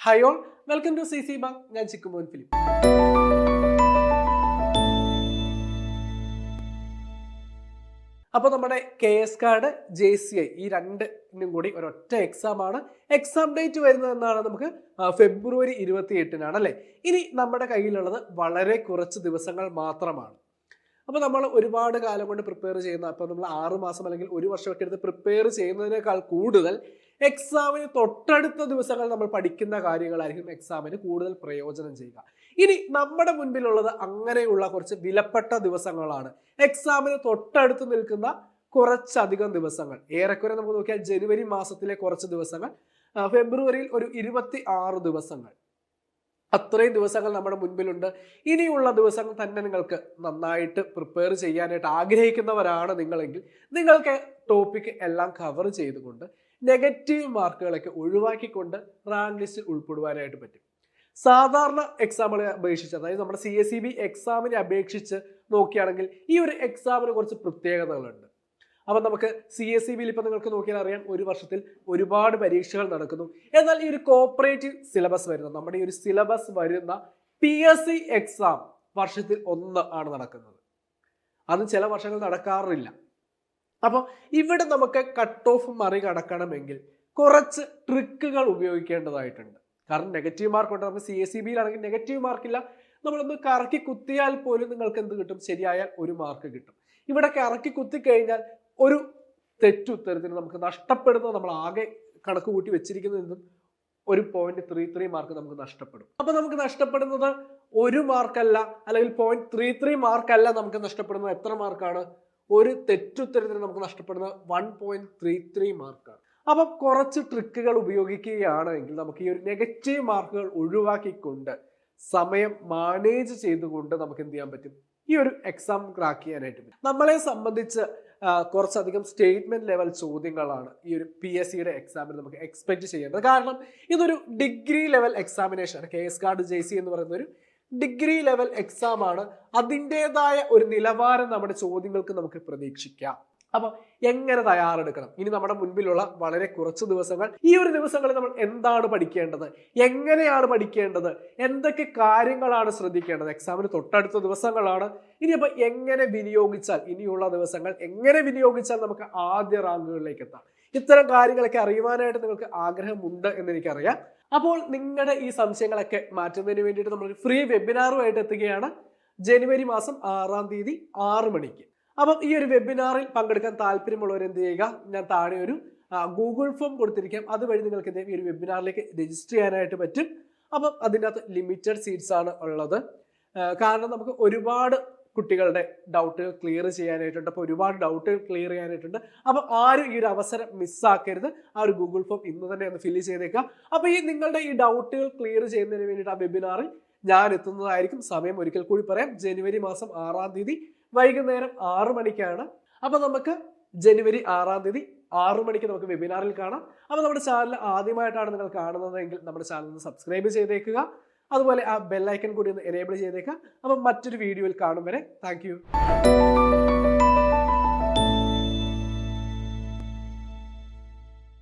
Hi all, welcome to C C bank. ഞാൻ Chikkumon Philip. അപ്പോൾ നമ്മുടെ KS കാർഡ് JCI ഈ രണ്ടിനും കൂടി ഒരൊറ്റ എക്സാം ആണ്. എക്സാം ഡേറ്റ് വരുന്നത് എന്നാണ് നമുക്ക് ഫെബ്രുവരി 28-നാണ് അല്ലേ. ഇനി നമ്മുടെ കയ്യിലുള്ളത് വളരെ കുറച്ച് ദിവസങ്ങൾ മാത്രമാണ്. അപ്പോൾ നമ്മൾ ഒരുപാട് കാലം കൊണ്ട് പ്രിപ്പയർ ചെയ്യുന്ന, അപ്പോൾ നമ്മൾ 6 മാസം അല്ലെങ്കിൽ 1 വർഷമൊക്കെ എടുത്ത് പ്രിപ്പയർ ചെയ്യുന്നതിനേക്കാൾ കൂടുതൽ എക്സാമിന് തൊട്ടടുത്ത ദിവസങ്ങൾ നമ്മൾ പഠിക്കുന്ന കാര്യങ്ങളായിരിക്കും എക്സാമിന് കൂടുതൽ പ്രയോജനം ചെയ്യുക. ഇനി നമ്മുടെ മുൻപിലുള്ളത് അങ്ങനെയുള്ള കുറച്ച് വിലപ്പെട്ട ദിവസങ്ങളാണ്. എക്സാമിന് തൊട്ടടുത്ത് നിൽക്കുന്ന കുറച്ചധികം ദിവസങ്ങൾ, ഏറെക്കുറെ നമുക്ക് നോക്കിയാൽ ജനുവരി മാസത്തിലെ കുറച്ച് ദിവസങ്ങൾ, ഫെബ്രുവരിയിൽ ഒരു 26 ദിവസങ്ങൾ, അത്രയും ദിവസങ്ങൾ നമ്മുടെ മുൻപിലുണ്ട്. ഇനിയുള്ള ദിവസങ്ങൾ തന്നെ നിങ്ങൾക്ക് നന്നായിട്ട് പ്രിപ്പയർ ചെയ്യാനായിട്ട് ആഗ്രഹിക്കുന്നവരാണ് നിങ്ങളെങ്കിൽ നിങ്ങൾക്ക് ടോപ്പിക് എല്ലാം കവർ ചെയ്തുകൊണ്ട് നെഗറ്റീവ് മാർക്കുകളൊക്കെ ഒഴിവാക്കിക്കൊണ്ട് റാങ്ക് ലിസ്റ്റിൽ ഉൾപ്പെടുവാനായിട്ട് പറ്റും. സാധാരണ എക്സാമിനെ അപേക്ഷിച്ച്, അതായത് നമ്മുടെ CSEB എക്സാമിനെ അപേക്ഷിച്ച് നോക്കുകയാണെങ്കിൽ ഈ ഒരു എക്സാമിന് കുറച്ച് പ്രത്യേകതകളുണ്ട്. അപ്പം നമുക്ക് CSEBയിൽ ഇപ്പം നിങ്ങൾക്ക് നോക്കിയാൽ അറിയാം, ഒരു വർഷത്തിൽ ഒരുപാട് പരീക്ഷകൾ നടക്കുന്നു. എന്നാൽ ഈ ഒരു കോപ്പറേറ്റീവ് സിലബസ് വരുന്ന, നമ്മുടെ ഈ ഒരു സിലബസ് വരുന്ന PSC എക്സാം വർഷത്തിൽ 1 ആണ് നടക്കുന്നത്. അത് ചില വർഷങ്ങൾ നടക്കാറില്ല. അപ്പം ഇവിടെ നമുക്ക് കട്ട് ഓഫ് മറികടക്കണമെങ്കിൽ കുറച്ച് ട്രിക്കുകൾ ഉപയോഗിക്കേണ്ടതായിട്ടുണ്ട്. കാരണം നെഗറ്റീവ് മാർക്ക് ഉണ്ട്. നമുക്ക് CSEBയിലാണെങ്കിൽ നെഗറ്റീവ് മാർക്കില്ല. നമ്മളൊന്ന് കറക്കി കുത്തിയാൽ പോലും നിങ്ങൾക്ക് എന്ത് കിട്ടും? ശരിയായാൽ 1 മാർക്ക് കിട്ടും. ഇവിടെ കറക്കി കുത്തിക്കഴിഞ്ഞാൽ ഒരു തെറ്റുത്തരത്തിന് നമുക്ക് നഷ്ടപ്പെടുന്നത്, നമ്മൾ ആകെ കണക്ക് കൂട്ടി വെച്ചിരിക്കുന്നതും 1.33 മാർക്ക് നമുക്ക് നഷ്ടപ്പെടും. അപ്പൊ നമുക്ക് നഷ്ടപ്പെടുന്നത് 1 മാർക്കല്ല, അല്ലെങ്കിൽ 0.33 മാർക്കല്ല. നമുക്ക് നഷ്ടപ്പെടുന്നത് എത്ര മാർക്കാണ്? ഒരു തെറ്റുത്തരത്തിന് നമുക്ക് നഷ്ടപ്പെടുന്നത് 1.33 മാർക്കാണ്. അപ്പൊ കുറച്ച് ട്രിക്കുകൾ ഉപയോഗിക്കുകയാണെങ്കിൽ നമുക്ക് ഈ ഒരു നെഗറ്റീവ് മാർക്കുകൾ ഒഴിവാക്കിക്കൊണ്ട് സമയം മാനേജ് ചെയ്തുകൊണ്ട് നമുക്ക് എന്ത് ചെയ്യാൻ പറ്റും? ഈ ഒരു എക്സാം ക്രാക്ക് ചെയ്യാനായിട്ട് പറ്റും. നമ്മളെ സംബന്ധിച്ച് കുറച്ചധികം സ്റ്റേറ്റ്മെന്റ് ലെവൽ ചോദ്യങ്ങളാണ് ഈ ഒരു PSCയുടെ എക്സാമിൽ നമുക്ക് എക്സ്പെക്ട് ചെയ്യേണ്ടത്. കാരണം ഇതൊരു ഡിഗ്രി ലെവൽ എക്സാമിനേഷൻ ആണ്. KS കാർഡ് JC എന്ന് പറയുന്ന ഒരു ഡിഗ്രി ലെവൽ എക്സാം ആണ്. അതിൻ്റെതായ ഒരു നിലവാരം നമ്മുടെ ചോദ്യങ്ങൾക്ക് നമുക്ക് പ്രതീക്ഷിക്കാം. അപ്പൊ എങ്ങനെ തയ്യാറെടുക്കണം? ഇനി നമ്മുടെ മുൻപിലുള്ള വളരെ കുറച്ച് ദിവസങ്ങൾ, ഈ ഒരു ദിവസങ്ങളിൽ നമ്മൾ എന്താണ് പഠിക്കേണ്ടത്, എങ്ങനെയാണ് പഠിക്കേണ്ടത്, എന്തൊക്കെ കാര്യങ്ങളാണ് ശ്രദ്ധിക്കേണ്ടത്? എക്സാമിന് തൊട്ടടുത്ത ദിവസങ്ങളാണ്. ഇനിയപ്പോൾ എങ്ങനെ വിനിയോഗിച്ചാൽ, ഇനിയുള്ള ദിവസങ്ങൾ എങ്ങനെ വിനിയോഗിച്ചാൽ നമുക്ക് ആദ്യ റാങ്കുകളിലേക്ക് എത്താം? ഇത്തരം കാര്യങ്ങളൊക്കെ അറിയുവാനായിട്ട് നിങ്ങൾക്ക് ആഗ്രഹമുണ്ട് എന്ന് എനിക്കറിയാം. അപ്പോൾ നിങ്ങളുടെ ഈ സംശയങ്ങളൊക്കെ മാറ്റുന്നതിന് വേണ്ടിയിട്ട് നമ്മളൊരു ഫ്രീ വെബിനാറുമായിട്ട് എത്തുകയാണ് ജനുവരി മാസം 6-ാം തീയതി 6 മണിക്ക്. അപ്പം ഈ ഒരു വെബിനാറിൽ പങ്കെടുക്കാൻ താല്പര്യമുള്ളവർ എന്ത് ചെയ്യുക? ഞാൻ താഴെ ഒരു ഗൂഗിൾ ഫോം കൊടുത്തിരിക്കാം. അതുവഴി നിങ്ങൾക്ക് ഈ ഒരു വെബിനാറിലേക്ക് രജിസ്റ്റർ ചെയ്യാനായിട്ട് പറ്റും. അപ്പം അതിനകത്ത് ലിമിറ്റഡ് സീറ്റ്സ് ആണ് ഉള്ളത്. കാരണം നമുക്ക് ഒരുപാട് കുട്ടികളുടെ ഡൗട്ടുകൾ ക്ലിയർ ചെയ്യാനായിട്ടുണ്ട്. അപ്പോൾ ഒരുപാട് ഡൗട്ടുകൾ ക്ലിയർ ചെയ്യാനായിട്ടുണ്ട്. അപ്പം ആരും ഈ ഒരു അവസരം മിസ്സാക്കരുത്. ആ ഒരു ഗൂഗിൾ ഫോം ഇന്ന് തന്നെ ഒന്ന് ഫില്ല് ചെയ്തേക്കാം. അപ്പോൾ ഈ നിങ്ങളുടെ ഈ ഡൗട്ടുകൾ ക്ലിയർ ചെയ്യുന്നതിന് വേണ്ടിയിട്ട് ആ വെബിനാറിൽ ഞാൻ എത്തുന്നതായിരിക്കും. സമയം ഒരിക്കൽ കൂടി പറയാം, ജനുവരി മാസം 6-ാം തീയതി വൈകുന്നേരം 6 മണിക്കാണ്. അപ്പൊ നമുക്ക് ജനുവരി 6-ാം തീയതി 6 മണിക്ക് നമുക്ക് വെബിനാറിൽ കാണാം. അപ്പൊ നമ്മുടെ ചാനൽ ആദ്യമായിട്ടാണ് നിങ്ങൾ കാണുന്നതെങ്കിൽ നമ്മുടെ ചാനൽ ഒന്ന് സബ്സ്ക്രൈബ് ചെയ്തേക്കുക. അതുപോലെ ആ ബെല്ലൈക്കൺ കൂടി ഒന്ന് എനേബിൾ ചെയ്തേക്കുക. അപ്പം മറ്റൊരു വീഡിയോയിൽ കാണും വരെ താങ്ക് യു.